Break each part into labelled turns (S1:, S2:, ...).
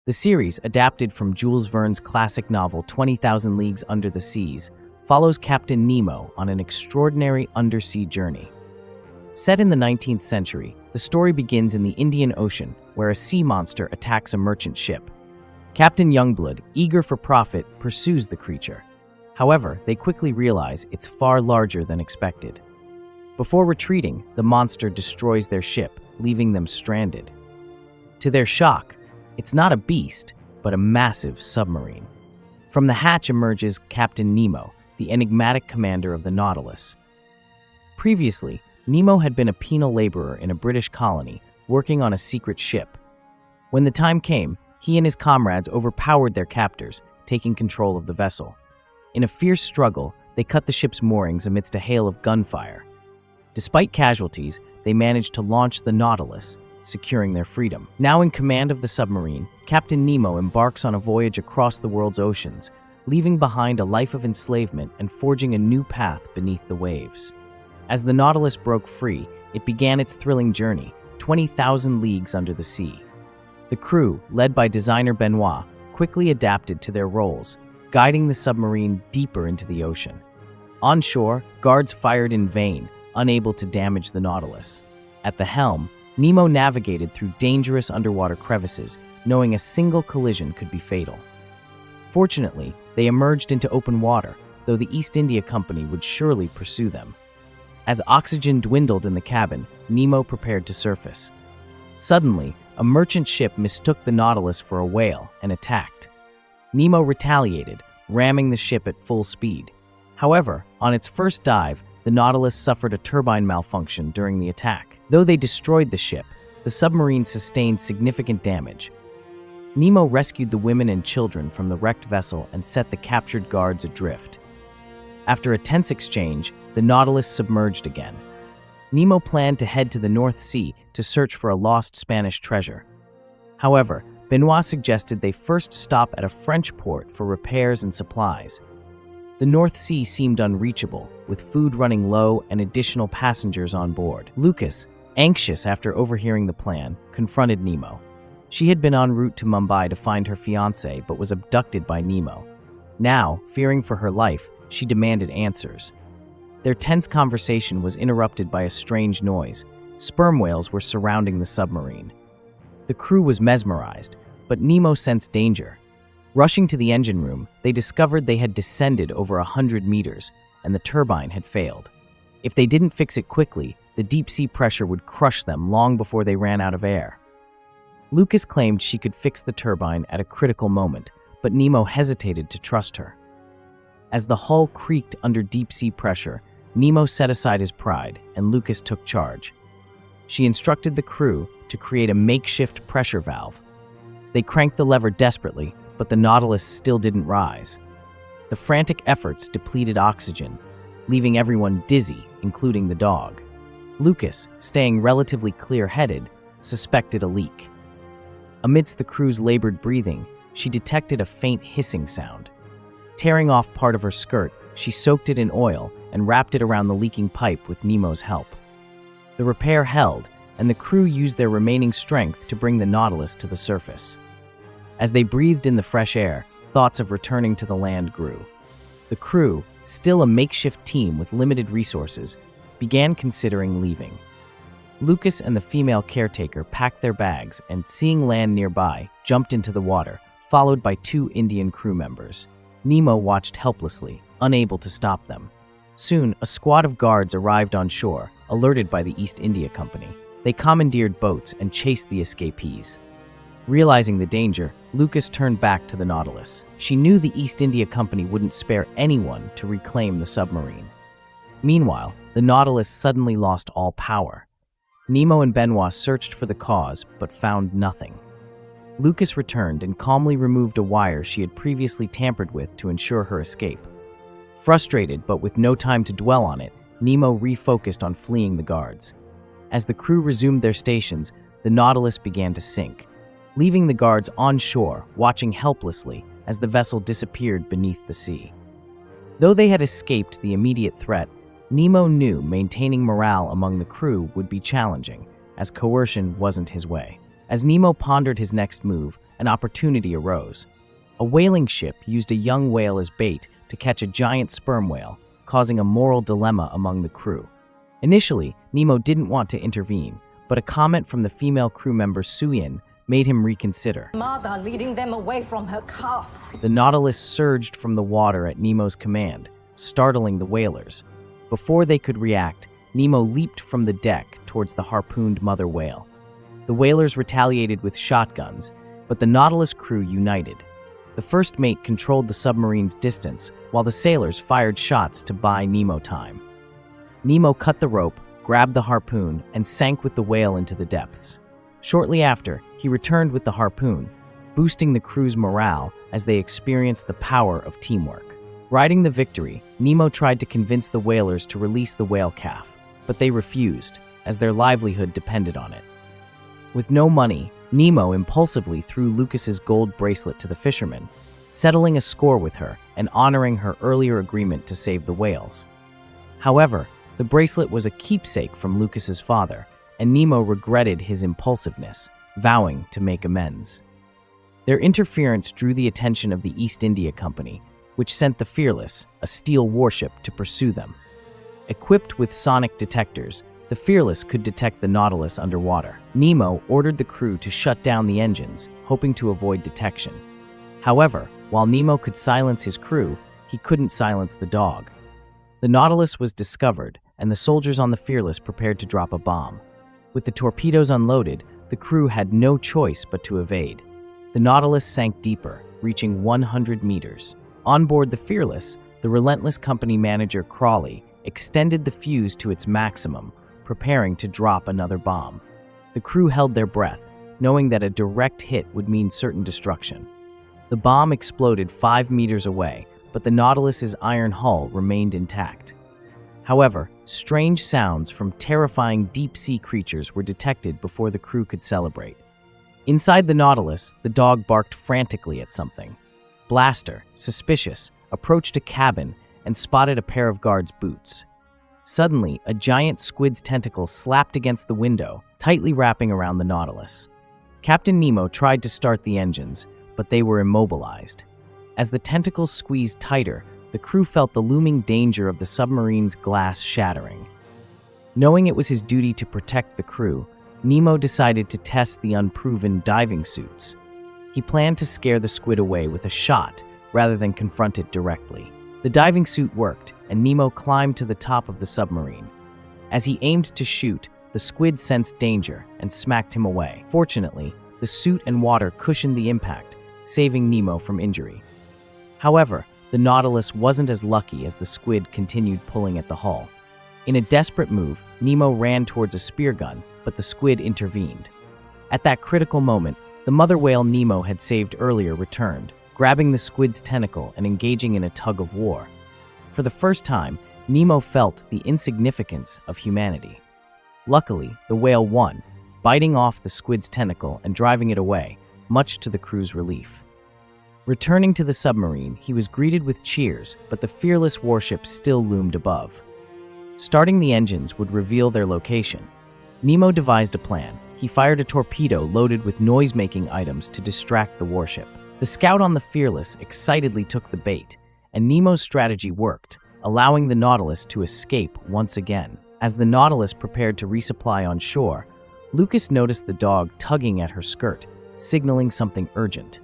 S1: The series, adapted from Jules Verne's classic novel 20,000 Leagues Under the Seas, follows Captain Nemo on an extraordinary undersea journey. Set in the 19th century, the story begins in the Indian Ocean, where a sea monster attacks a merchant ship. Captain Youngblood, eager for profit, pursues the creature. However, they quickly realize it's far larger than expected. Before retreating, the monster destroys their ship, leaving them stranded. To their shock, it's not a beast, but a massive submarine. From the hatch emerges Captain Nemo, the enigmatic commander of the Nautilus. Previously, Nemo had been a penal laborer in a British colony, working on a secret ship. When the time came, he and his comrades overpowered their captors, taking control of the vessel. In a fierce struggle, they cut the ship's moorings amidst a hail of gunfire. Despite casualties, they managed to launch the Nautilus, securing their freedom. Now in command of the submarine, Captain Nemo embarks on a voyage across the world's oceans, leaving behind a life of enslavement and forging a new path beneath the waves. As the Nautilus broke free, it began its thrilling journey, 20,000 leagues under the sea. The crew, led by designer Benoit, quickly adapted to their roles, guiding the submarine deeper into the ocean. On shore, guards fired in vain, unable to damage the Nautilus. At the helm, Nemo navigated through dangerous underwater crevices, knowing a single collision could be fatal. Fortunately, they emerged into open water, though the East India Company would surely pursue them. As oxygen dwindled in the cabin, Nemo prepared to surface. Suddenly, a merchant ship mistook the Nautilus for a whale and attacked. Nemo retaliated, ramming the ship at full speed. However, on its first dive, the Nautilus suffered a turbine malfunction during the attack. Though they destroyed the ship, the submarine sustained significant damage. Nemo rescued the women and children from the wrecked vessel and set the captured guards adrift. After a tense exchange, the Nautilus submerged again. Nemo planned to head to the North Sea to search for a lost Spanish treasure. However, Benoit suggested they first stop at a French port for repairs and supplies. The North Sea seemed unreachable, with food running low and additional passengers on board. Lucas, anxious after overhearing the plan, confronted Nemo. She had been en route to Mumbai to find her fiancé but was abducted by Nemo. Now, fearing for her life, she demanded answers. Their tense conversation was interrupted by a strange noise. Sperm whales were surrounding the submarine. The crew was mesmerized, but Nemo sensed danger. Rushing to the engine room, they discovered they had descended over 100 meters, and the turbine had failed. If they didn't fix it quickly, the deep-sea pressure would crush them long before they ran out of air. Lucas claimed she could fix the turbine at a critical moment, but Nemo hesitated to trust her. As the hull creaked under deep-sea pressure, Nemo set aside his pride, and Lucas took charge. She instructed the crew to create a makeshift pressure valve. They cranked the lever desperately, but the Nautilus still didn't rise. The frantic efforts depleted oxygen, leaving everyone dizzy, including the dog. Lucas, staying relatively clear-headed, suspected a leak. Amidst the crew's labored breathing, she detected a faint hissing sound. Tearing off part of her skirt, she soaked it in oil and wrapped it around the leaking pipe with Nemo's help. The repair held, and the crew used their remaining strength to bring the Nautilus to the surface. As they breathed in the fresh air, thoughts of returning to the land grew. The crew, still a makeshift team with limited resources, began considering leaving. Lucas and the female caretaker packed their bags and, seeing land nearby, jumped into the water, followed by 2 Indian crew members. Nemo watched helplessly, unable to stop them. Soon, a squad of guards arrived on shore, alerted by the East India Company. They commandeered boats and chased the escapees. Realizing the danger, Lucas turned back to the Nautilus. She knew the East India Company wouldn't spare anyone to reclaim the submarine. Meanwhile, the Nautilus suddenly lost all power. Nemo and Benoit searched for the cause, but found nothing. Lucas returned and calmly removed a wire she had previously tampered with to ensure her escape. Frustrated, but with no time to dwell on it, Nemo refocused on fleeing the guards. As the crew resumed their stations, the Nautilus began to sink, leaving the guards on shore, watching helplessly as the vessel disappeared beneath the sea. Though they had escaped the immediate threat, Nemo knew maintaining morale among the crew would be challenging, as coercion wasn't his way. As Nemo pondered his next move, an opportunity arose. A whaling ship used a young whale as bait to catch a giant sperm whale, causing a moral dilemma among the crew. Initially, Nemo didn't want to intervene, but a comment from the female crew member Suyin made him reconsider.
S2: Mother leading them away from her calf.
S1: The Nautilus surged from the water at Nemo's command, startling the whalers. Before they could react, Nemo leaped from the deck towards the harpooned mother whale. The whalers retaliated with shotguns, but the Nautilus crew united. The first mate controlled the submarine's distance, while the sailors fired shots to buy Nemo time. Nemo cut the rope, grabbed the harpoon, and sank with the whale into the depths. Shortly after, he returned with the harpoon, boosting the crew's morale as they experienced the power of teamwork. Riding the victory, Nemo tried to convince the whalers to release the whale calf, but they refused, as their livelihood depended on it. With no money, Nemo impulsively threw Lucas's gold bracelet to the fisherman, settling a score with her and honoring her earlier agreement to save the whales. However, the bracelet was a keepsake from Lucas's father, and Nemo regretted his impulsiveness, vowing to make amends. Their interference drew the attention of the East India Company, which sent the Fearless, a steel warship, to pursue them. Equipped with sonic detectors, the Fearless could detect the Nautilus underwater. Nemo ordered the crew to shut down the engines, hoping to avoid detection. However, while Nemo could silence his crew, he couldn't silence the dog. The Nautilus was discovered, and the soldiers on the Fearless prepared to drop a bomb. With the torpedoes unloaded, the crew had no choice but to evade. The Nautilus sank deeper, reaching 100 meters. On board the Fearless, the relentless company manager Crawley extended the fuse to its maximum, preparing to drop another bomb. The crew held their breath, knowing that a direct hit would mean certain destruction. The bomb exploded 5 meters away, but the Nautilus's iron hull remained intact. However, strange sounds from terrifying deep-sea creatures were detected before the crew could celebrate. Inside the Nautilus, the dog barked frantically at something. Blaster, suspicious, approached a cabin and spotted a pair of guards' boots. Suddenly, a giant squid's tentacle slapped against the window, tightly wrapping around the Nautilus. Captain Nemo tried to start the engines, but they were immobilized. As the tentacles squeezed tighter, the crew felt the looming danger of the submarine's glass shattering. Knowing it was his duty to protect the crew, Nemo decided to test the unproven diving suits. He planned to scare the squid away with a shot rather than confront it directly. The diving suit worked, and Nemo climbed to the top of the submarine. As he aimed to shoot, the squid sensed danger and smacked him away. Fortunately, the suit and water cushioned the impact, saving Nemo from injury. However, the Nautilus wasn't as lucky as the squid continued pulling at the hull. In a desperate move, Nemo ran towards a spear gun, but the squid intervened. At that critical moment, the mother whale Nemo had saved earlier returned, grabbing the squid's tentacle and engaging in a tug of war. For the first time, Nemo felt the insignificance of humanity. Luckily, the whale won, biting off the squid's tentacle and driving it away, much to the crew's relief. Returning to the submarine, he was greeted with cheers, but the Fearless warship still loomed above. Starting the engines would reveal their location. Nemo devised a plan. He fired a torpedo loaded with noise-making items to distract the warship. The scout on the Fearless excitedly took the bait, and Nemo's strategy worked, allowing the Nautilus to escape once again. As the Nautilus prepared to resupply on shore, Lucas noticed the dog tugging at her skirt, signaling something urgent.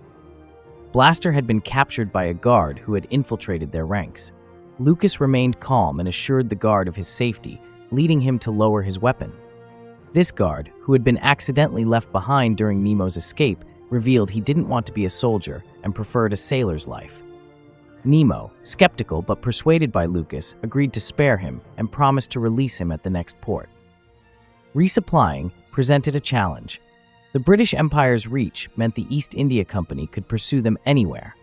S1: Blaster had been captured by a guard who had infiltrated their ranks. Lucas remained calm and assured the guard of his safety, leading him to lower his weapon. This guard, who had been accidentally left behind during Nemo's escape, revealed he didn't want to be a soldier and preferred a sailor's life. Nemo, skeptical but persuaded by Lucas, agreed to spare him and promised to release him at the next port. Resupplying presented a challenge. The British Empire's reach meant the East India Company could pursue them anywhere.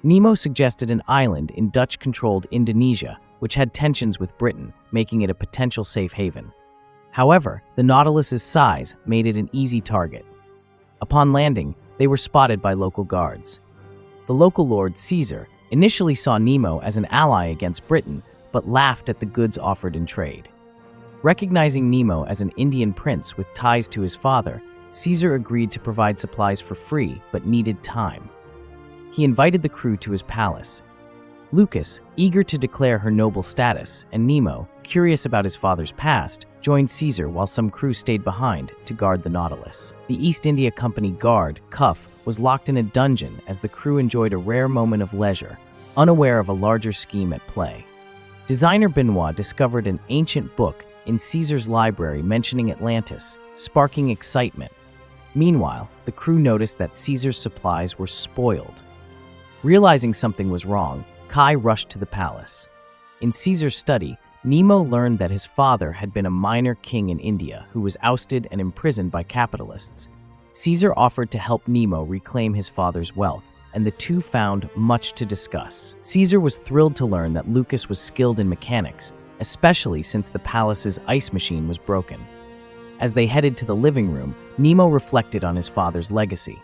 S1: Nemo suggested an island in Dutch-controlled Indonesia, which had tensions with Britain, making it a potential safe haven. However, the Nautilus's size made it an easy target. Upon landing, they were spotted by local guards. The local lord, Caesar, initially saw Nemo as an ally against Britain, but laughed at the goods offered in trade. Recognizing Nemo as an Indian prince with ties to his father, Caesar agreed to provide supplies for free, but needed time. He invited the crew to his palace. Lucas, eager to declare her noble status, and Nemo, curious about his father's past, joined Caesar while some crew stayed behind to guard the Nautilus. The East India Company guard, Cuff, was locked in a dungeon as the crew enjoyed a rare moment of leisure, unaware of a larger scheme at play. Designer Benoit discovered an ancient book in Caesar's library mentioning Atlantis, sparking excitement. Meanwhile, the crew noticed that Caesar's supplies were spoiled. Realizing something was wrong, Kai rushed to the palace. In Caesar's study, Nemo learned that his father had been a minor king in India who was ousted and imprisoned by capitalists. Caesar offered to help Nemo reclaim his father's wealth, and the two found much to discuss. Caesar was thrilled to learn that Lucas was skilled in mechanics, especially since the palace's ice machine was broken. As they headed to the living room, Nemo reflected on his father's legacy.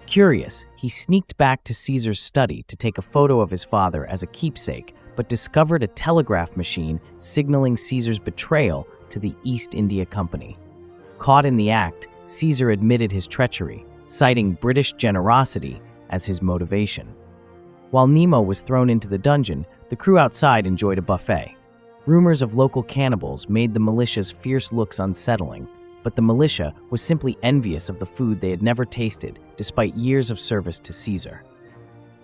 S1: Curious, he sneaked back to Caesar's study to take a photo of his father as a keepsake, but discovered a telegraph machine signaling Caesar's betrayal to the East India Company. Caught in the act, Caesar admitted his treachery, citing British generosity as his motivation. While Nemo was thrown into the dungeon, the crew outside enjoyed a buffet. Rumors of local cannibals made the militia's fierce looks unsettling, but the militia was simply envious of the food they had never tasted, despite years of service to Caesar.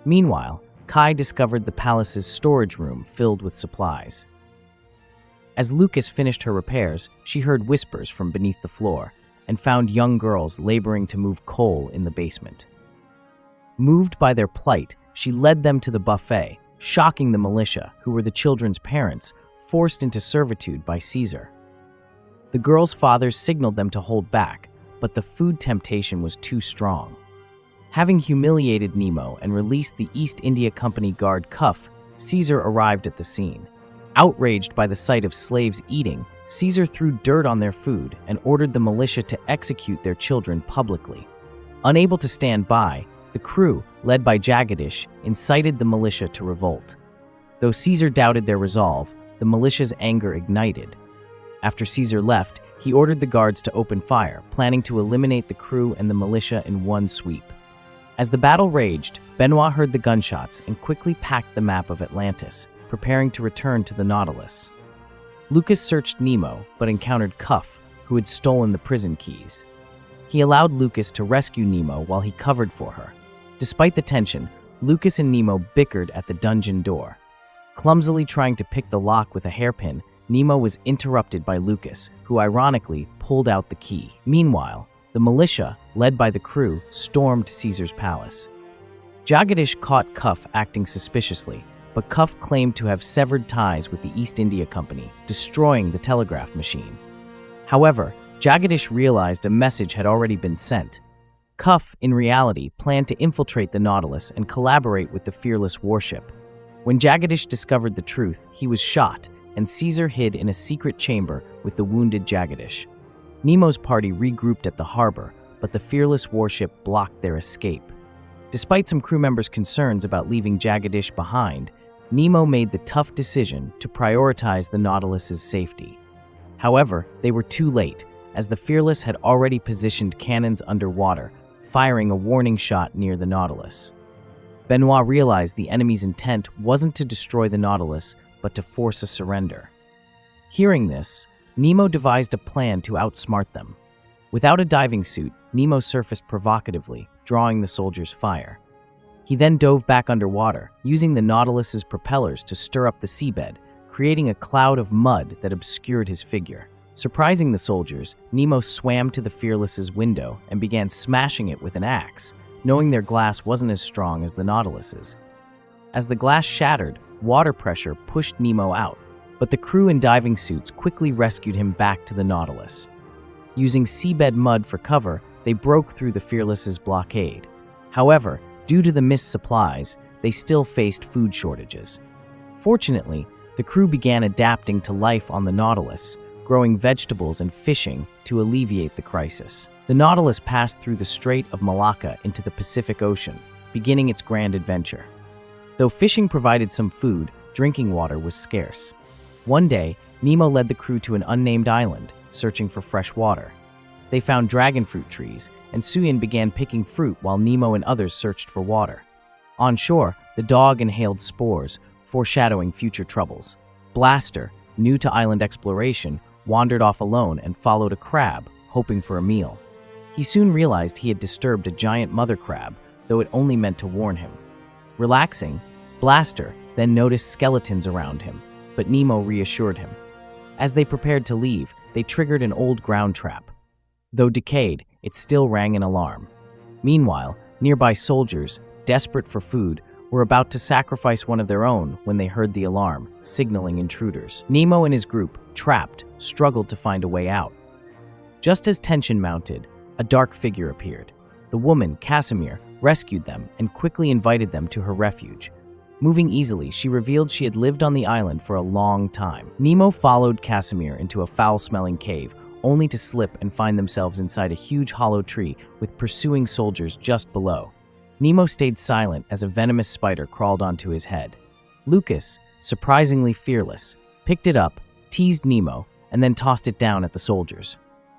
S1: Meanwhile, Kai discovered the palace's storage room filled with supplies. As Lucas finished her repairs, she heard whispers from beneath the floor and found young girls laboring to move coal in the basement. Moved by their plight, she led them to the buffet, shocking the militia, who were the children's parents, forced into servitude by Caesar. The girls' fathers signaled them to hold back, but the food temptation was too strong. Having humiliated Nemo and released the East India Company guard Cuff, Caesar arrived at the scene. Outraged by the sight of slaves eating, Caesar threw dirt on their food and ordered the militia to execute their children publicly. Unable to stand by, the crew, led by Jagadish, incited the militia to revolt. Though Caesar doubted their resolve, the militia's anger ignited. After Caesar left, he ordered the guards to open fire, planning to eliminate the crew and the militia in one sweep. As the battle raged, Benoit heard the gunshots and quickly packed the map of Atlantis, preparing to return to the Nautilus. Lucas searched Nemo, but encountered Cuff, who had stolen the prison keys. He allowed Lucas to rescue Nemo while he covered for her. Despite the tension, Lucas and Nemo bickered at the dungeon door. Clumsily trying to pick the lock with a hairpin, Nemo was interrupted by Lucas, who ironically pulled out the key. Meanwhile, the militia, led by the crew, stormed Caesar's palace. Jagadish caught Cuff acting suspiciously, but Cuff claimed to have severed ties with the East India Company, destroying the telegraph machine. However, Jagadish realized a message had already been sent. Cuff, in reality, planned to infiltrate the Nautilus and collaborate with the fearless warship. When Jagadish discovered the truth, he was shot, and Caesar hid in a secret chamber with the wounded Jagadish. Nemo's party regrouped at the harbor, but the fearless warship blocked their escape. Despite some crew members' concerns about leaving Jagadish behind, Nemo made the tough decision to prioritize the Nautilus's safety. However, they were too late, as the Fearless had already positioned cannons underwater, firing a warning shot near the Nautilus. Benoit realized the enemy's intent wasn't to destroy the Nautilus, but to force a surrender. Hearing this, Nemo devised a plan to outsmart them. Without a diving suit, Nemo surfaced provocatively, drawing the soldiers' fire. He then dove back underwater, using the Nautilus's propellers to stir up the seabed, creating a cloud of mud that obscured his figure. Surprising the soldiers, Nemo swam to the Fearless's window and began smashing it with an axe, knowing their glass wasn't as strong as the Nautilus's. As the glass shattered, water pressure pushed Nemo out, but the crew in diving suits quickly rescued him back to the Nautilus. Using seabed mud for cover, they broke through the Fearless's blockade. However, due to the missed supplies, they still faced food shortages. Fortunately, the crew began adapting to life on the Nautilus, growing vegetables and fishing to alleviate the crisis. The Nautilus passed through the Strait of Malacca into the Pacific Ocean, beginning its grand adventure. Though fishing provided some food, drinking water was scarce. One day, Nemo led the crew to an unnamed island, searching for fresh water. They found dragon fruit trees, and Suyin began picking fruit while Nemo and others searched for water. On shore, the dog inhaled spores, foreshadowing future troubles. Blaster, new to island exploration, wandered off alone and followed a crab, hoping for a meal. He soon realized he had disturbed a giant mother crab, though it only meant to warn him. Relaxing, Blaster then noticed skeletons around him, but Nemo reassured him. As they prepared to leave, they triggered an old ground trap. Though decayed, it still rang an alarm. Meanwhile, nearby soldiers, desperate for food, were about to sacrifice one of their own when they heard the alarm, signaling intruders. Nemo and his group, trapped, struggled to find a way out. Just as tension mounted, a dark figure appeared. The woman, Casimir, rescued them and quickly invited them to her refuge. Moving easily, she revealed she had lived on the island for a long time. Nemo followed Casimir into a foul-smelling cave, only to slip and find themselves inside a huge hollow tree with pursuing soldiers just below. Nemo stayed silent as a venomous spider crawled onto his head. Lucas, surprisingly fearless, picked it up, teased Nemo, and then tossed it down at the soldiers.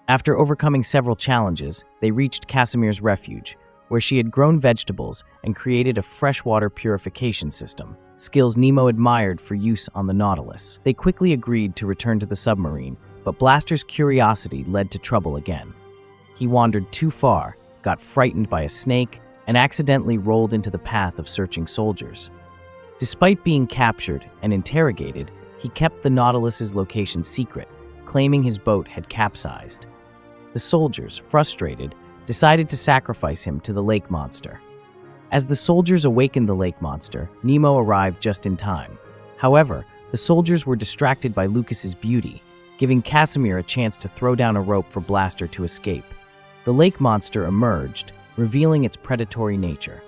S1: After overcoming several challenges, they reached Casimir's refuge, where she had grown vegetables and created a freshwater purification system, skills Nemo admired for use on the Nautilus. They quickly agreed to return to the submarine, but Blaster's curiosity led to trouble again. He wandered too far, got frightened by a snake, and accidentally rolled into the path of searching soldiers. Despite being captured and interrogated, he kept the Nautilus's location secret, claiming his boat had capsized. The soldiers, frustrated, decided to sacrifice him to the lake monster. As the soldiers awakened the lake monster, Nemo arrived just in time. However, the soldiers were distracted by Lucas's beauty, giving Casimir a chance to throw down a rope for Blaster to escape. The lake monster emerged, revealing its predatory nature.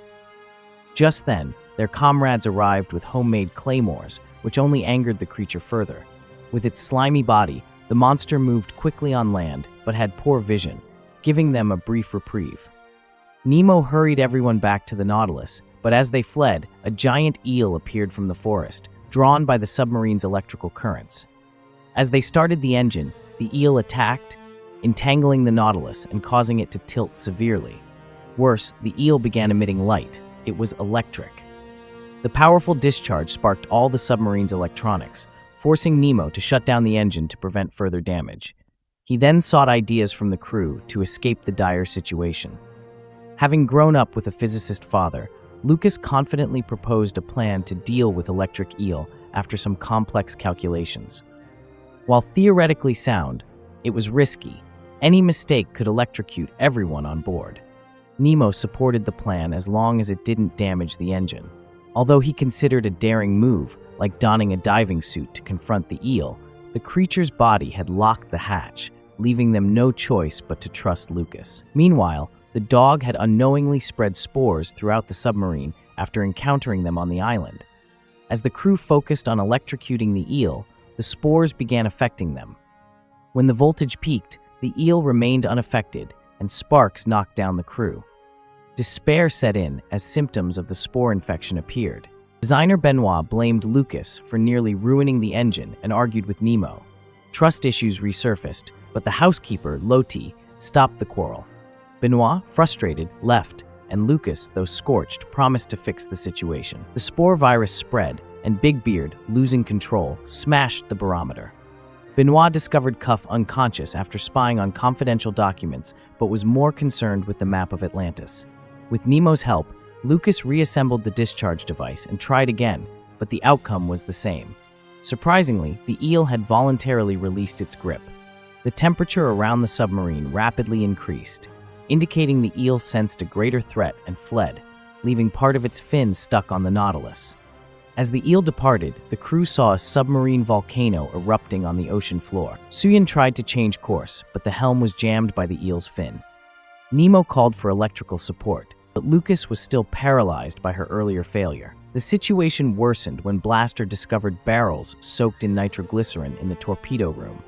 S1: Just then, their comrades arrived with homemade claymores, which only angered the creature further. With its slimy body, the monster moved quickly on land, but had poor vision, giving them a brief reprieve. Nemo hurried everyone back to the Nautilus, but as they fled, a giant eel appeared from the forest, drawn by the submarine's electrical currents. As they started the engine, the eel attacked, entangling the Nautilus and causing it to tilt severely. Worse, the eel began emitting light. It was electric. The powerful discharge sparked all the submarine's electronics, forcing Nemo to shut down the engine to prevent further damage. He then sought ideas from the crew to escape the dire situation. Having grown up with a physicist father, Lucas confidently proposed a plan to deal with electric eel after some complex calculations. While theoretically sound, it was risky. Any mistake could electrocute everyone on board. Nemo supported the plan as long as it didn't damage the engine. Although he considered a daring move, like donning a diving suit to confront the eel, the creature's body had locked the hatch, leaving them no choice but to trust Lucas. Meanwhile, the dog had unknowingly spread spores throughout the submarine after encountering them on the island. As the crew focused on electrocuting the eel, the spores began affecting them. When the voltage peaked, the eel remained unaffected, and sparks knocked down the crew. Despair set in as symptoms of the spore infection appeared. Designer Benoit blamed Lucas for nearly ruining the engine and argued with Nemo. Trust issues resurfaced, but the housekeeper, Loti, stopped the quarrel. Benoit, frustrated, left, and Lucas, though scorched, promised to fix the situation. The spore virus spread, and Big Beard, losing control, smashed the barometer. Benoit discovered Cuff unconscious after spying on confidential documents, but was more concerned with the map of Atlantis. With Nemo's help, Lucas reassembled the discharge device and tried again, but the outcome was the same. Surprisingly, the eel had voluntarily released its grip. The temperature around the submarine rapidly increased, indicating the eel sensed a greater threat and fled, leaving part of its fin stuck on the Nautilus. As the eel departed, the crew saw a submarine volcano erupting on the ocean floor. Suyin tried to change course, but the helm was jammed by the eel's fin. Nemo called for electrical support, but Lucas was still paralyzed by her earlier failure. The situation worsened when Blaster discovered barrels soaked in nitroglycerin in the torpedo room.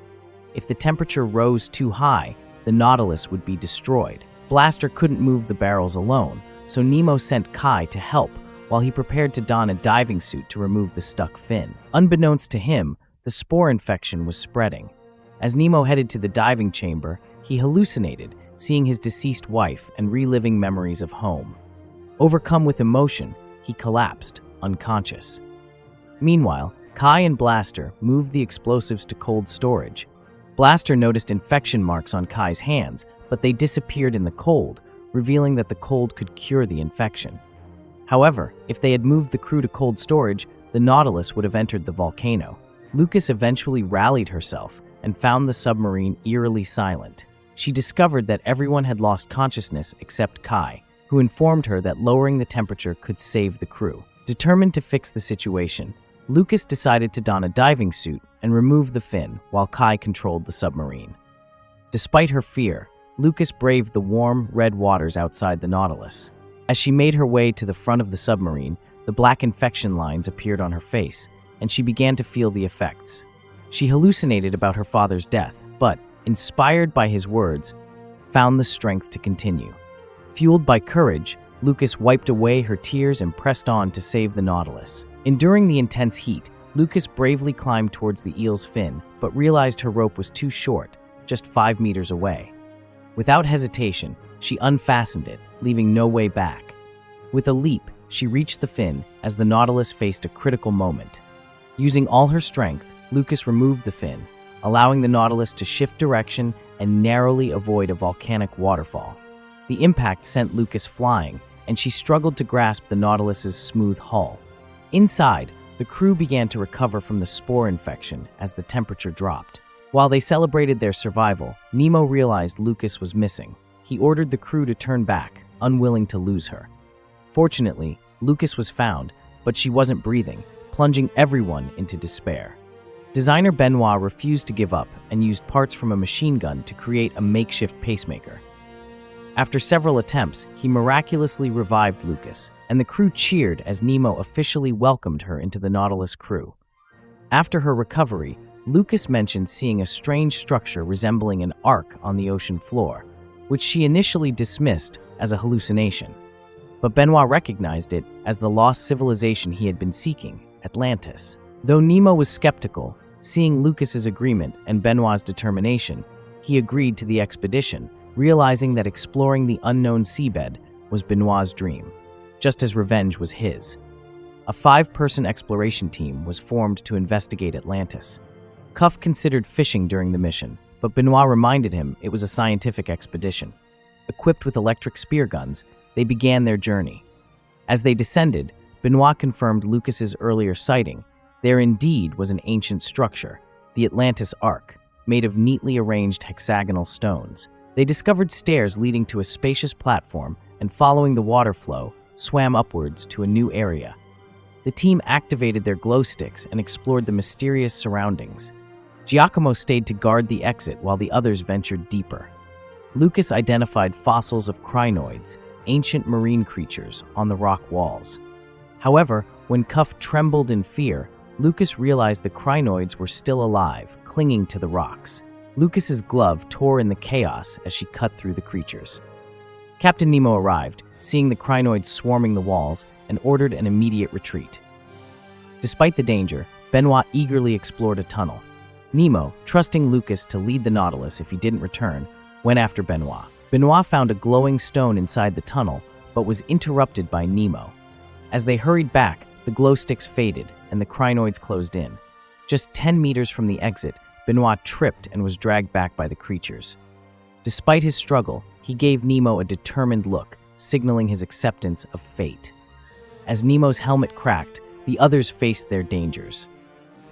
S1: If the temperature rose too high, the Nautilus would be destroyed. Blaster couldn't move the barrels alone, so Nemo sent Kai to help while he prepared to don a diving suit to remove the stuck fin. Unbeknownst to him, the spore infection was spreading. As Nemo headed to the diving chamber, he he hallucinated, seeing his deceased wife and reliving memories of home. Overcome with emotion, he collapsed, unconscious. Meanwhile, Kai and Blaster moved the explosives to cold storage. Blaster noticed infection marks on Kai's hands, but they disappeared in the cold, revealing that the cold could cure the infection. However, if they had moved the crew to cold storage, the Nautilus would have entered the volcano. Lucas eventually rallied herself and found the submarine eerily silent. She discovered that everyone had lost consciousness except Kai, who informed her that lowering the temperature could save the crew. Determined to fix the situation, Lucas decided to don a diving suit and remove the fin while Kai controlled the submarine. Despite her fear, Lucas braved the warm, red waters outside the Nautilus. As she made her way to the front of the submarine, the black infection lines appeared on her face, and she began to feel the effects. She hallucinated about her father's death, but, inspired by his words, found the strength to continue. Fueled by courage, Lucas wiped away her tears and pressed on to save the Nautilus. Enduring the intense heat, Lucas bravely climbed towards the eel's fin, but realized her rope was too short, just 5 meters away. Without hesitation, she unfastened it, leaving no way back. With a leap, she reached the fin as the Nautilus faced a critical moment. Using all her strength, Lucas removed the fin, allowing the Nautilus to shift direction and narrowly avoid a volcanic waterfall. The impact sent Lucas flying, and she struggled to grasp the Nautilus's smooth hull. Inside, the crew began to recover from the spore infection as the temperature dropped. While they celebrated their survival, Nemo realized Lucas was missing. He ordered the crew to turn back, unwilling to lose her. Fortunately, Lucas was found, but she wasn't breathing, plunging everyone into despair. Designer Benoit refused to give up and used parts from a machine gun to create a makeshift pacemaker. After several attempts, he miraculously revived Lucas, and the crew cheered as Nemo officially welcomed her into the Nautilus crew. After her recovery, Lucas mentioned seeing a strange structure resembling an ark on the ocean floor, which she initially dismissed as a hallucination. But Benoit recognized it as the lost civilization he had been seeking, Atlantis. Though Nemo was skeptical, seeing Lucas's agreement and Benoit's determination, he agreed to the expedition, realizing that exploring the unknown seabed was Benoit's dream, just as revenge was his. A 5-person exploration team was formed to investigate Atlantis. Cuff considered fishing during the mission, but Benoit reminded him it was a scientific expedition. Equipped with electric spear guns, they began their journey. As they descended, Benoit confirmed Lucas's earlier sighting. There indeed was an ancient structure, the Atlantis Ark, made of neatly arranged hexagonal stones. They discovered stairs leading to a spacious platform and, following the water flow, swam upwards to a new area. The team activated their glow sticks and explored the mysterious surroundings. Giacomo stayed to guard the exit while the others ventured deeper. Lucas identified fossils of crinoids, ancient marine creatures, on the rock walls. However, when Cuff trembled in fear, Lucas realized the crinoids were still alive, clinging to the rocks. Lucas's glove tore in the chaos as she cut through the creatures. Captain Nemo arrived, seeing the crinoids swarming the walls, and ordered an immediate retreat. Despite the danger, Benoit eagerly explored a tunnel. Nemo, trusting Lucas to lead the Nautilus if he didn't return, went after Benoit. Benoit found a glowing stone inside the tunnel, but was interrupted by Nemo. As they hurried back, the glow sticks faded, and the crinoids closed in. Just 10 meters from the exit, Benoit tripped and was dragged back by the creatures. Despite his struggle, he gave Nemo a determined look, signaling his acceptance of fate. As Nemo's helmet cracked, the others faced their dangers.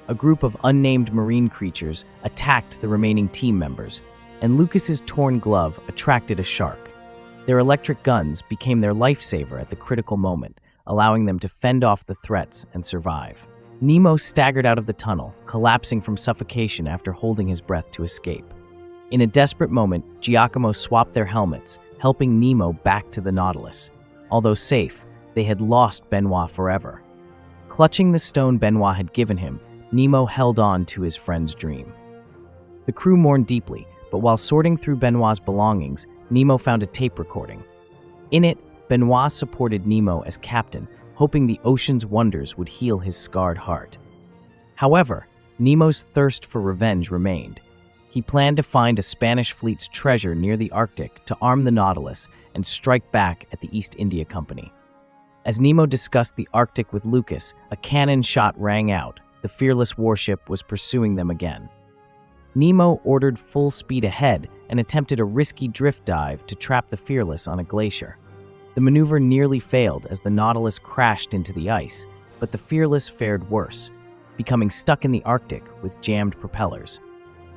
S1: A group of unnamed marine creatures attacked the remaining team members, and Lucas's torn glove attracted a shark. Their electric guns became their lifesaver at the critical moment, allowing them to fend off the threats and survive. Nemo staggered out of the tunnel, collapsing from suffocation after holding his breath to escape. In a desperate moment, Giacomo swapped their helmets, helping Nemo back to the Nautilus. Although safe, they had lost Benoit forever. Clutching the stone Benoit had given him, Nemo held on to his friend's dream. The crew mourned deeply, but while sorting through Benoit's belongings, Nemo found a tape recording. In it, Benoit supported Nemo as captain, hoping the ocean's wonders would heal his scarred heart. However, Nemo's thirst for revenge remained. He He planned to find a Spanish fleet's treasure near the Arctic to arm the Nautilus and strike back at the East India Company. As Nemo discussed the Arctic with Lucas, a cannon shot rang out. The fearless warship was pursuing them again. Nemo ordered full speed ahead and attempted a risky drift dive to trap the Fearless on a glacier. The maneuver nearly failed as the Nautilus crashed into the ice, but the Fearless fared worse, becoming stuck in the Arctic with jammed propellers.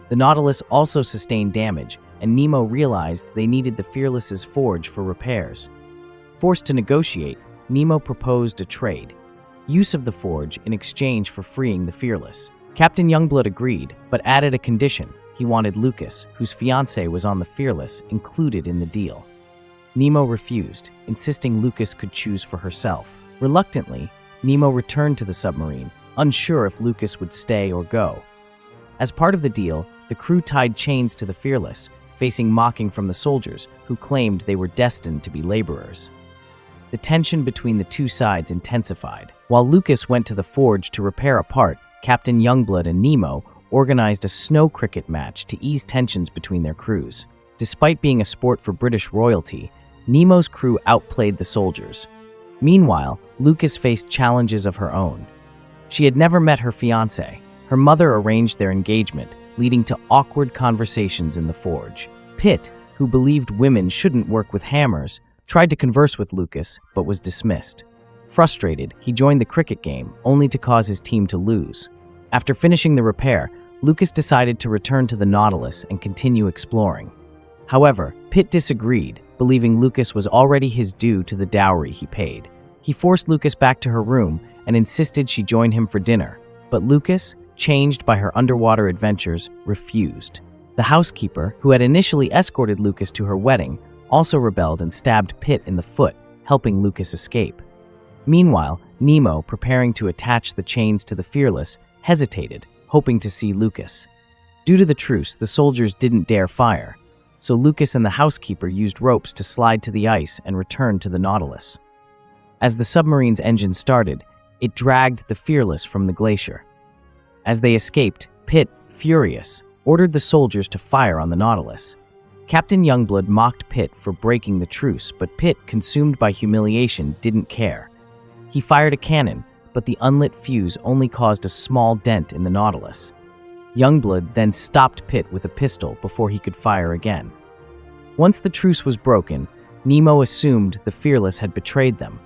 S1: The Nautilus also sustained damage, and Nemo realized they needed the Fearless's forge for repairs. Forced to negotiate, Nemo proposed a trade: use of the forge in exchange for freeing the Fearless. Captain Youngblood agreed, but added a condition. He wanted Lucas, whose fiancée was on the Fearless, included in the deal. Nemo refused, insisting Lucas could choose for herself. Reluctantly, Nemo returned to the submarine, unsure if Lucas would stay or go. As part of the deal, the crew tied chains to the Fearless, facing mocking from the soldiers, who claimed they were destined to be laborers. The tension between the two sides intensified. While Lucas went to the forge to repair a part, Captain Youngblood and Nemo organized a snow cricket match to ease tensions between their crews. Despite being a sport for British royalty, Nemo's crew outplayed the soldiers. Meanwhile, Lucas faced challenges of her own. She had never met her fiancé. Her mother arranged their engagement, leading to awkward conversations in the forge. Pitt, who believed women shouldn't work with hammers, tried to converse with Lucas, but was dismissed. Frustrated, he joined the cricket game, only to cause his team to lose. After finishing the repair, Lucas decided to return to the Nautilus and continue exploring. However, Pitt disagreed, believing Lucas was already his due to the dowry he paid. He forced Lucas back to her room and insisted she join him for dinner, but Lucas, changed by her underwater adventures, refused. The housekeeper, who had initially escorted Lucas to her wedding, also rebelled and stabbed Pitt in the foot, helping Lucas escape. Meanwhile, Nemo, preparing to attach the chains to the Fearless, hesitated, hoping to see Lucas. Due to the truce, the soldiers didn't dare fire, so Lucas and the housekeeper used ropes to slide to the ice and return to the Nautilus. As the submarine's engine started, it dragged the Fearless from the glacier. As they escaped, Pitt, furious, ordered the soldiers to fire on the Nautilus. Captain Youngblood mocked Pitt for breaking the truce, but Pitt, consumed by humiliation, didn't care. He fired a cannon, but the unlit fuse only caused a small dent in the Nautilus. Youngblood then stopped Pitt with a pistol before he could fire again. Once the truce was broken, Nemo assumed the Fearless had betrayed them.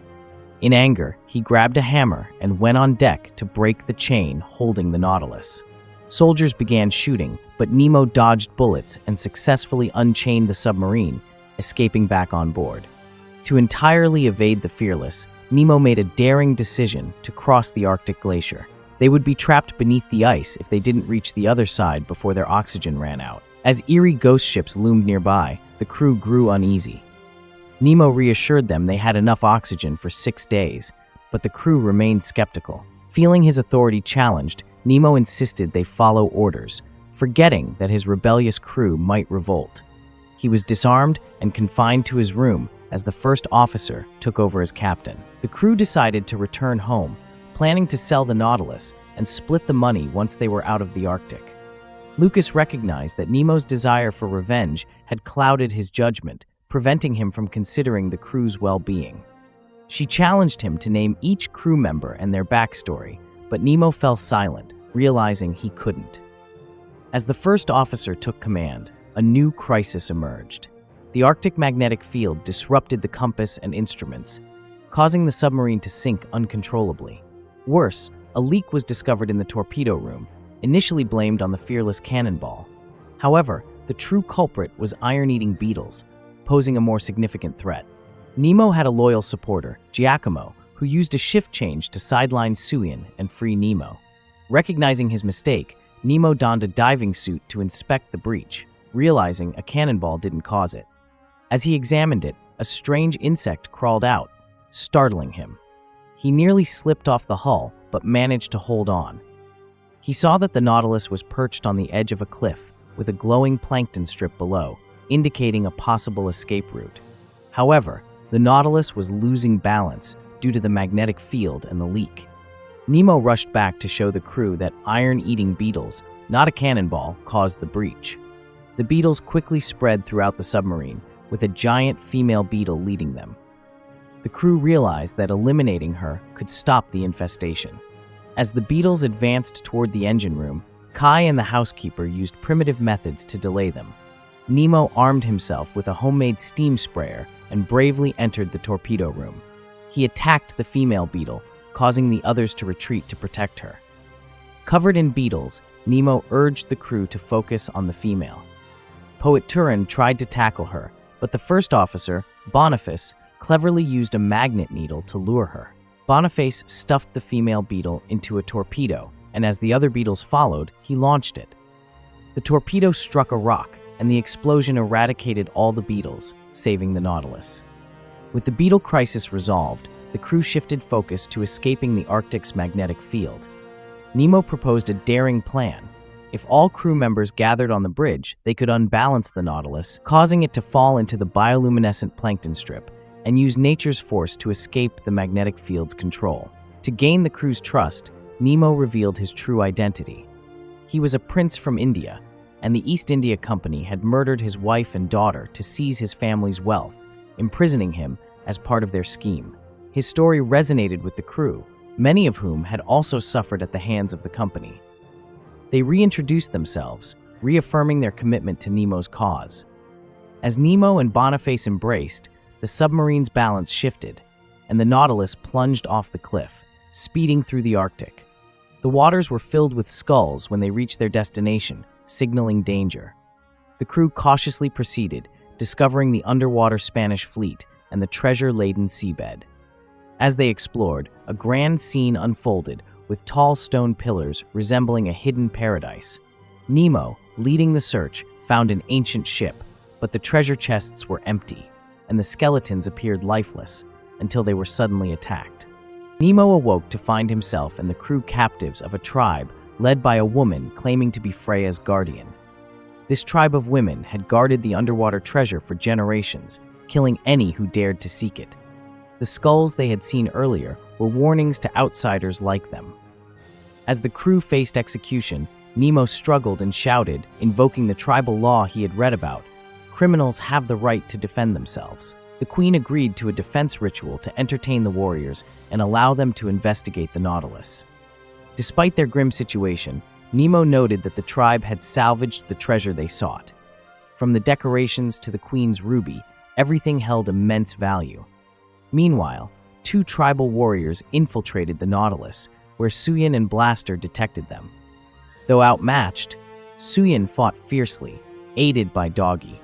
S1: In anger, he grabbed a hammer and went on deck to break the chain holding the Nautilus. Soldiers began shooting, but Nemo dodged bullets and successfully unchained the submarine, escaping back on board. To entirely evade the Fearless, Nemo made a daring decision to cross the Arctic glacier. They would be trapped beneath the ice if they didn't reach the other side before their oxygen ran out. As eerie ghost ships loomed nearby, the crew grew uneasy. Nemo reassured them they had enough oxygen for 6 days, but the crew remained skeptical. Feeling his authority challenged, Nemo insisted they follow orders, forgetting that his rebellious crew might revolt. He was disarmed and confined to his room as the first officer took over as captain. The crew decided to return home, planning to sell the Nautilus and split the money once they were out of the Arctic. Lucas recognized that Nemo's desire for revenge had clouded his judgment, preventing him from considering the crew's well-being. She challenged him to name each crew member and their backstory, but Nemo fell silent, realizing he couldn't. As the first officer took command, a new crisis emerged. The Arctic magnetic field disrupted the compass and instruments, causing the submarine to sink uncontrollably. Worse, a leak was discovered in the torpedo room, initially blamed on the Fearless cannonball. However, the true culprit was iron-eating beetles, posing a more significant threat. Nemo had a loyal supporter, Giacomo, who used a shift change to sideline Suian and free Nemo. Recognizing his mistake, Nemo donned a diving suit to inspect the breach, realizing a cannonball didn't cause it. As he examined it, a strange insect crawled out, startling him. He nearly slipped off the hull, but managed to hold on. He saw that the Nautilus was perched on the edge of a cliff, with a glowing plankton strip below, indicating a possible escape route. However, the Nautilus was losing balance due to the magnetic field and the leak. Nemo rushed back to show the crew that iron-eating beetles, not a cannonball, caused the breach. The beetles quickly spread throughout the submarine, with a giant female beetle leading them. The crew realized that eliminating her could stop the infestation. As the beetles advanced toward the engine room, Kai and the housekeeper used primitive methods to delay them. Nemo armed himself with a homemade steam sprayer and bravely entered the torpedo room. He attacked the female beetle, causing the others to retreat to protect her. Covered in beetles, Nemo urged the crew to focus on the female. Poet Turin tried to tackle her, but the first officer, Boniface, cleverly used a magnet needle to lure her. Boniface stuffed the female beetle into a torpedo, and as the other beetles followed, he launched it. The torpedo struck a rock, and the explosion eradicated all the beetles, saving the Nautilus. With the beetle crisis resolved, the crew shifted focus to escaping the Arctic's magnetic field. Nemo proposed a daring plan. If all crew members gathered on the bridge, they could unbalance the Nautilus, causing it to fall into the bioluminescent plankton strip, and use nature's force to escape the magnetic field's control. To gain the crew's trust, Nemo revealed his true identity. He was a prince from India, and the East India Company had murdered his wife and daughter to seize his family's wealth, imprisoning him as part of their scheme. His story resonated with the crew, many of whom had also suffered at the hands of the company. They reintroduced themselves, reaffirming their commitment to Nemo's cause. As Nemo and Boniface embraced, the submarine's balance shifted, and the Nautilus plunged off the cliff, speeding through the Arctic. The waters were filled with skulls when they reached their destination, signaling danger. The crew cautiously proceeded, discovering the underwater Spanish fleet and the treasure-laden seabed. As they explored, a grand scene unfolded, with tall stone pillars resembling a hidden paradise. Nemo, leading the search, found an ancient ship, but the treasure chests were empty, and the skeletons appeared lifeless until they were suddenly attacked. Nemo awoke to find himself and the crew captives of a tribe led by a woman claiming to be Freya's guardian. This tribe of women had guarded the underwater treasure for generations, killing any who dared to seek it. The skulls they had seen earlier were warnings to outsiders like them. As the crew faced execution, Nemo struggled and shouted, invoking the tribal law he had read about. Criminals have the right to defend themselves. The Queen agreed to a defense ritual to entertain the warriors and allow them to investigate the Nautilus. Despite their grim situation, Nemo noted that the tribe had salvaged the treasure they sought. From the decorations to the Queen's ruby, everything held immense value. Meanwhile, two tribal warriors infiltrated the Nautilus, where Suyin and Blaster detected them. Though outmatched, Suyin fought fiercely, aided by Doggy.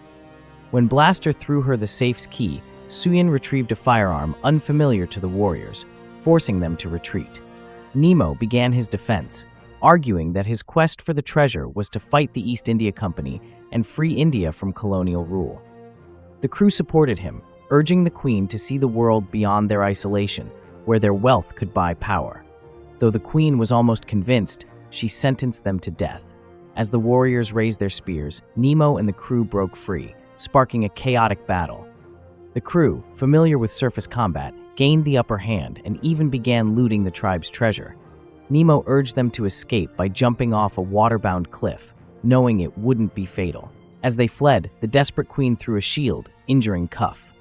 S1: When Blaster threw her the safe's key, Suyin retrieved a firearm unfamiliar to the warriors, forcing them to retreat. Nemo began his defense, arguing that his quest for the treasure was to fight the East India Company and free India from colonial rule. The crew supported him, urging the Queen to see the world beyond their isolation, where their wealth could buy power. Though the Queen was almost convinced, she sentenced them to death. As the warriors raised their spears, Nemo and the crew broke free, sparking a chaotic battle. The crew, familiar with surface combat, gained the upper hand and even began looting the tribe's treasure. Nemo urged them to escape by jumping off a waterbound cliff, knowing it wouldn't be fatal. As they fled, the desperate Queen threw a shield, injuring Cuff.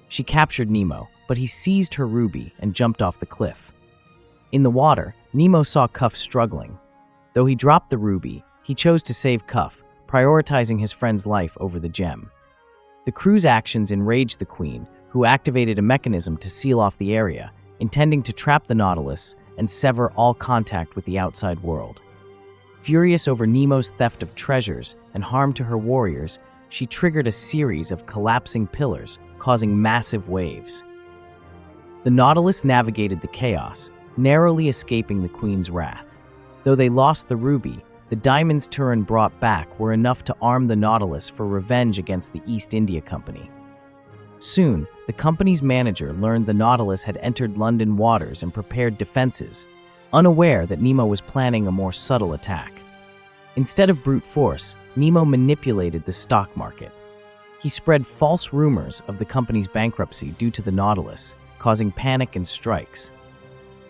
S1: She captured Nemo, but he seized her ruby and jumped off the cliff. In the water, Nemo saw Cuff struggling. Though he dropped the ruby, he chose to save Cuff, prioritizing his friend's life over the gem. The crew's actions enraged the Queen, who activated a mechanism to seal off the area, intending to trap the Nautilus and sever all contact with the outside world. Furious over Nemo's theft of treasures and harm to her warriors, she triggered a series of collapsing pillars, causing massive waves. The Nautilus navigated the chaos, narrowly escaping the Queen's wrath. Though they lost the ruby, the diamonds Turin brought back were enough to arm the Nautilus for revenge against the East India Company. Soon, the company's manager learned the Nautilus had entered London waters and prepared defenses, unaware that Nemo was planning a more subtle attack. Instead of brute force, Nemo manipulated the stock market. He spread false rumors of the company's bankruptcy due to the Nautilus, causing panic and strikes.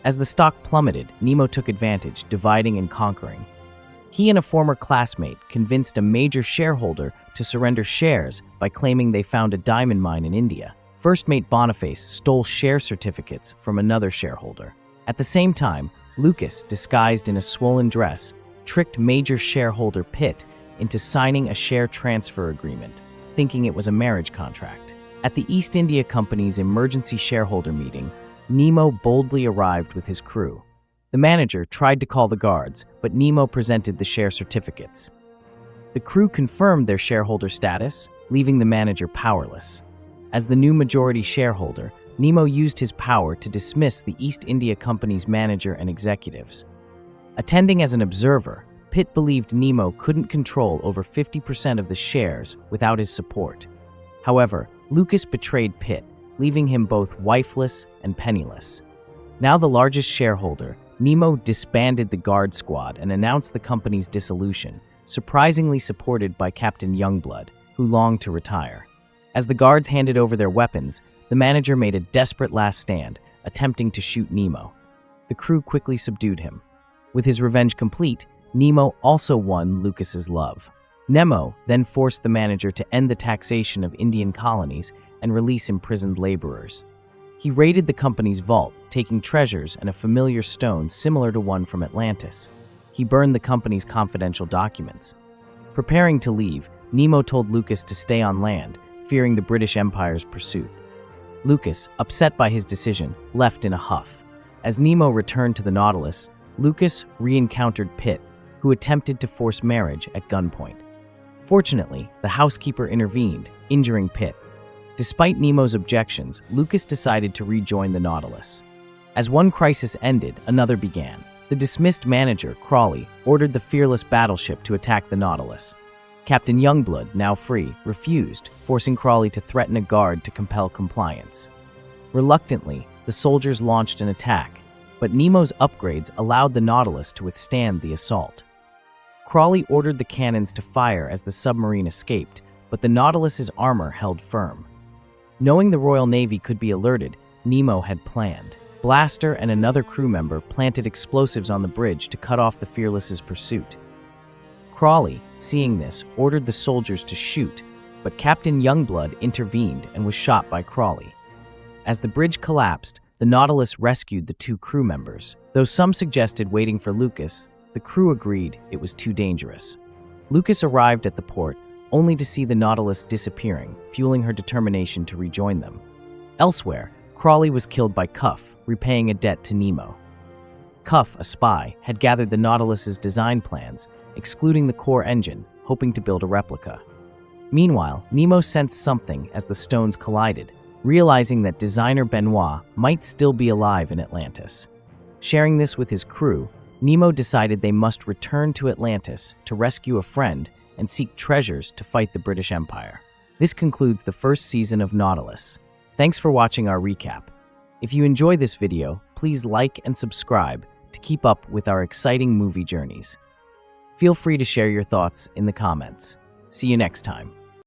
S1: As the stock plummeted, Nemo took advantage, dividing and conquering. He and a former classmate convinced a major shareholder to surrender shares by claiming they found a diamond mine in India. First mate Boniface stole share certificates from another shareholder. At the same time, Lucas, disguised in a swollen dress, tricked major shareholder Pitt into signing a share transfer agreement, thinking it was a marriage contract. At the East India Company's emergency shareholder meeting, Nemo boldly arrived with his crew. The manager tried to call the guards, but Nemo presented the share certificates. The crew confirmed their shareholder status, leaving the manager powerless. As the new majority shareholder, Nemo used his power to dismiss the East India Company's manager and executives. Attending as an observer, Pitt believed Nemo couldn't control over 50% of the shares without his support. However, Lucas betrayed Pitt, leaving him both wifeless and penniless. Now the largest shareholder, Nemo disbanded the guard squad and announced the company's dissolution, surprisingly supported by Captain Youngblood, who longed to retire. As the guards handed over their weapons, the manager made a desperate last stand, attempting to shoot Nemo. The crew quickly subdued him. With his revenge complete, Nemo also won Lucas's love. Nemo then forced the manager to end the taxation of Indian colonies and release imprisoned laborers. He raided the company's vault, taking treasures and a familiar stone similar to one from Atlantis. He burned the company's confidential documents. Preparing to leave, Nemo told Lucas to stay on land, fearing the British Empire's pursuit. Lucas, upset by his decision, left in a huff. As Nemo returned to the Nautilus, Lucas re-encountered Pitt, who attempted to force marriage at gunpoint. Fortunately, the housekeeper intervened, injuring Pitt. Despite Nemo's objections, Lucas decided to rejoin the Nautilus. As one crisis ended, another began. The dismissed manager, Crawley, ordered the fearless battleship to attack the Nautilus. Captain Youngblood, now free, refused, forcing Crawley to threaten a guard to compel compliance. Reluctantly, the soldiers launched an attack, but Nemo's upgrades allowed the Nautilus to withstand the assault. Crawley ordered the cannons to fire as the submarine escaped, but the Nautilus's armor held firm. Knowing the Royal Navy could be alerted, Nemo had planned. Blaster and another crew member planted explosives on the bridge to cut off the Fearless's pursuit. Crawley, seeing this, ordered the soldiers to shoot, but Captain Youngblood intervened and was shot by Crawley. As the bridge collapsed, the Nautilus rescued the two crew members. Though some suggested waiting for Lucas, the crew agreed it was too dangerous. Lucas arrived at the port, only to see the Nautilus disappearing, fueling her determination to rejoin them. Elsewhere, Crawley was killed by Cuff, repaying a debt to Nemo. Cuff, a spy, had gathered the Nautilus's design plans, excluding the core engine, hoping to build a replica. Meanwhile, Nemo sensed something as the stones collided, realizing that designer Benoit might still be alive in Atlantis. Sharing this with his crew, Nemo decided they must return to Atlantis to rescue a friend and seek treasures to fight the British Empire. This concludes the first season of Nautilus. Thanks for watching our recap. If you enjoy this video, please like and subscribe to keep up with our exciting movie journeys. Feel free to share your thoughts in the comments. See you next time.